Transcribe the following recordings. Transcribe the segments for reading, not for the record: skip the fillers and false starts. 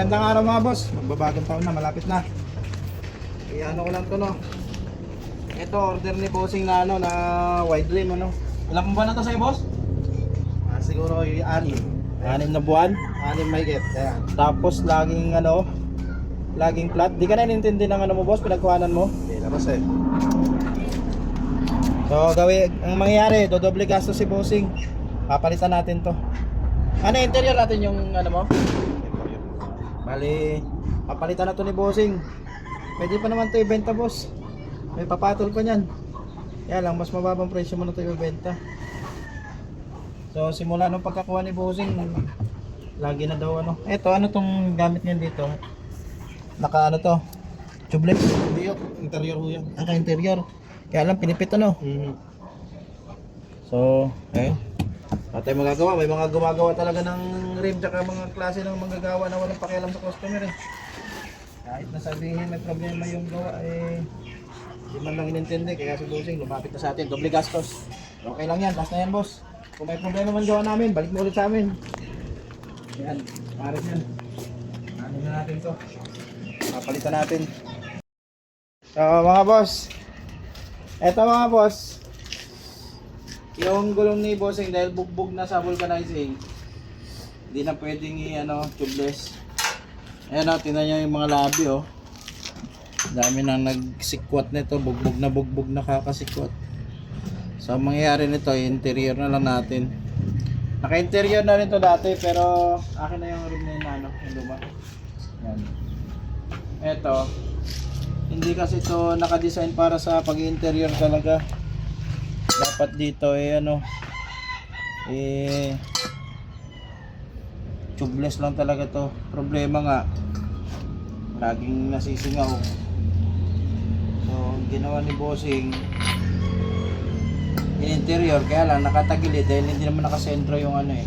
Magandang araw mga boss. Magbabagong taon na, malapit na. Iano ko lang to, no. Ito order ni bossing na ano, na wide rim, ano. Ilang buwan na to sa'yo, boss? Siguro yung 6 na buwan. 6 may get. Ayan. Tapos laging ano, laging flat. Di ka na inintindi ng ano mo, boss, pinagkuhanan mo? Hindi, labas eh. So gawin, ang mangyayari, dodoble gasto si bossing. Papalitan natin to. Ano interior natin yung ano mo? Bali, papalitan na to ni bossing. Pwede pa naman to ibenta, boss. May papatol pa niyan. Kaya lang, mas mababang presyo mo na to ibenta. So simula nung pagkakuha ni bossing, lagi na daw ano. Eto, ano tong gamit niyan dito? Naka ano to? Tubeless? Hindi yun, interior ho yan. Naka-interior. Kaya lang, pinipit ano. So, wala tayong magagawa. May mga gumagawa talaga ng rim tsaka mga klase ng manggagawa na walang pakialam sa customer eh. Kahit na sabihin may problema yung gawa eh, hindi man lang inintindi. Kaya si bossing lumapit na sa atin. Doble gastos. Okay lang yan. Last na yan, boss. Kung may problema man gawa namin, balik mo ulit sa amin. Yan. Pares yan. Ano na natin to. Papalitan natin. So mga boss, eto mga boss, yung gulong ni bossing dahil bugbog na sa vulcanizing, hindi na pwedeng tubeless. Ayan o, tingnan nyo yung mga labi o. Dami nang nagsikwat nito, bugbog na kakasikwat. So ang mangyayari nito, interior na lang natin. Naka-interior na rin to dati, pero akin na yung rim na yun, yung luma. Yan. Eto, hindi kasi ito naka-design para sa pag-interior talaga. Dapat dito tubeless lang talaga to. Problema nga, laging nasisingaw. So ginawa ni bossing in-interior, kaya lang nakatagilid dahil hindi naman nakasentro yung ano eh.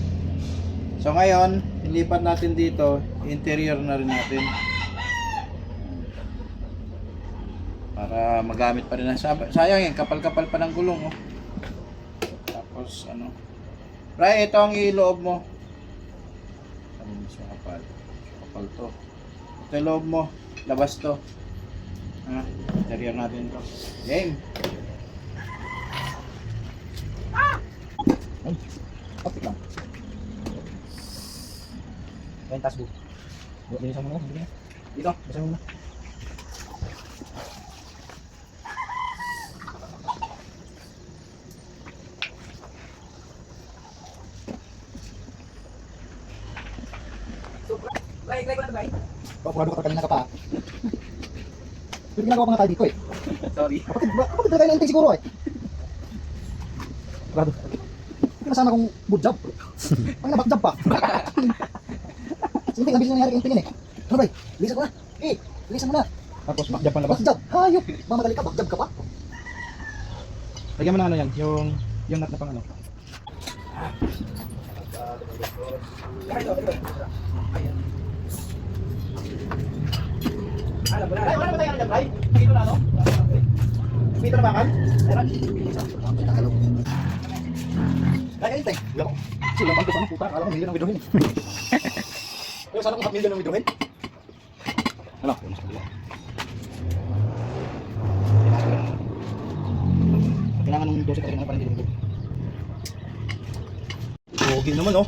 So ngayon, ilipat natin dito, interior na rin natin para magamit pa rin. Sayang yan, kapal-kapal pa ng gulong oh. Tapos ano, Ray, ito ang iloob mo. Ano mas makapal? Kapal to. Ito yung loob mo, labas to. Interior natin to. Game. Ay, kapit lang. Ayan, taas bu. Bilisan mo na, bilisan. Dito, bilisan mo na. Like ko na ba? Pagkakado ka kanina ka pa. Pero ginagawa ko nga tayo dito eh. Sorry. Kapatid na tayo na siguro eh. Pagkakado. Kasama kong good job. Ang nabak job pa. Sige, nabilis na nangyari kayong tingin eh. Ano ba? Bilisan ko na. Bilisan mo na. Tapos back job pa labas. Back job. Hayop. Mamadali ka, back job ka pa. Lagyan mo na ano yan, yung nut na pang ano. Ay, wala na ba tayo ano dyan, Bray? Dito na ano? Dito na bakal? Meron? Kaya yun tayo. Sila bang ito sana puta? Akala ko million ang widrohin. Pero sana kung 5 million ang widrohin? Ano? Mas kabila. Kailangan ng 12 ka rin para hindi lumigod. Pogi naman oh.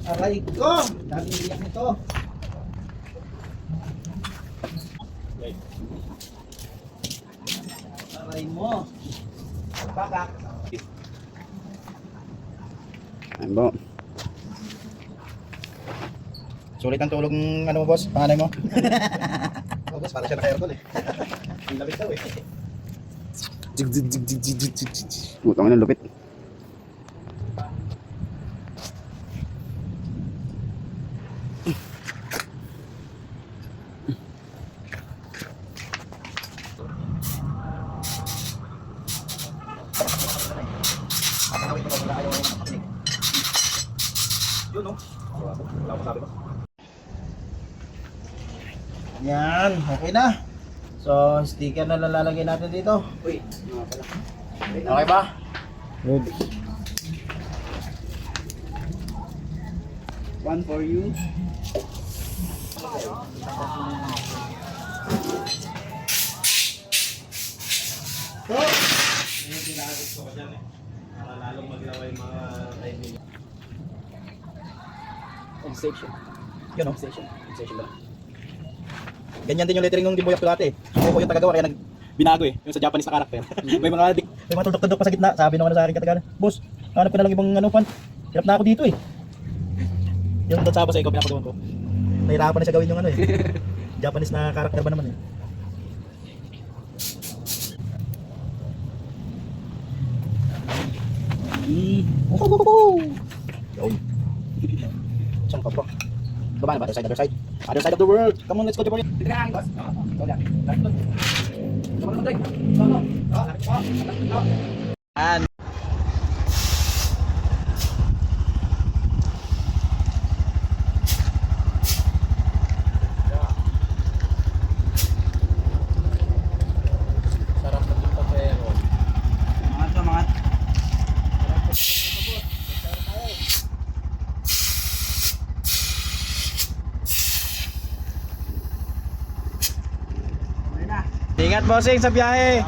Aray ko! Dami iyak nito. Aray mo. Bakak. Ayan po. Sulit ang tulog ng ano mo boss? Panganay mo? Oh boss, para siya naka-aircon eh. Ang lapit daw eh. Utang na lupit. Yun no? Yan, okay na. So, sticker na lalagay natin dito. Uy, Okay ba? Good. One for you. Obsession. Yun o. Obsession. Obsession ba? Ganyan din yung lettering ng Diboyak ko dati. Ako yung tagagawa kaya binago eh. Yung sa Japanese na karakter. may mga tuldok-tuldok pa sa gitna. Sabi nung ano sa akin katagalan, boss, hanap ko na lang ibang ano pan. Hirap na ako dito eh. Yung doon sa ikaw pinapadoon ko. Nahirapan na siya gawin yung ano eh. Japanese na karakter ba naman eh. Yun. Saan ka pa? Baba na ba? Other side. Other side of the world. Come on, let's go to Korea. Dito na, boss. Ikaw dyan. Lapit doon. Sama naman, Drake. No. Lapit pa. Lapit pa. And sarap ng pero. Mangat ka, mangat. Ingat bossing sa biyahe.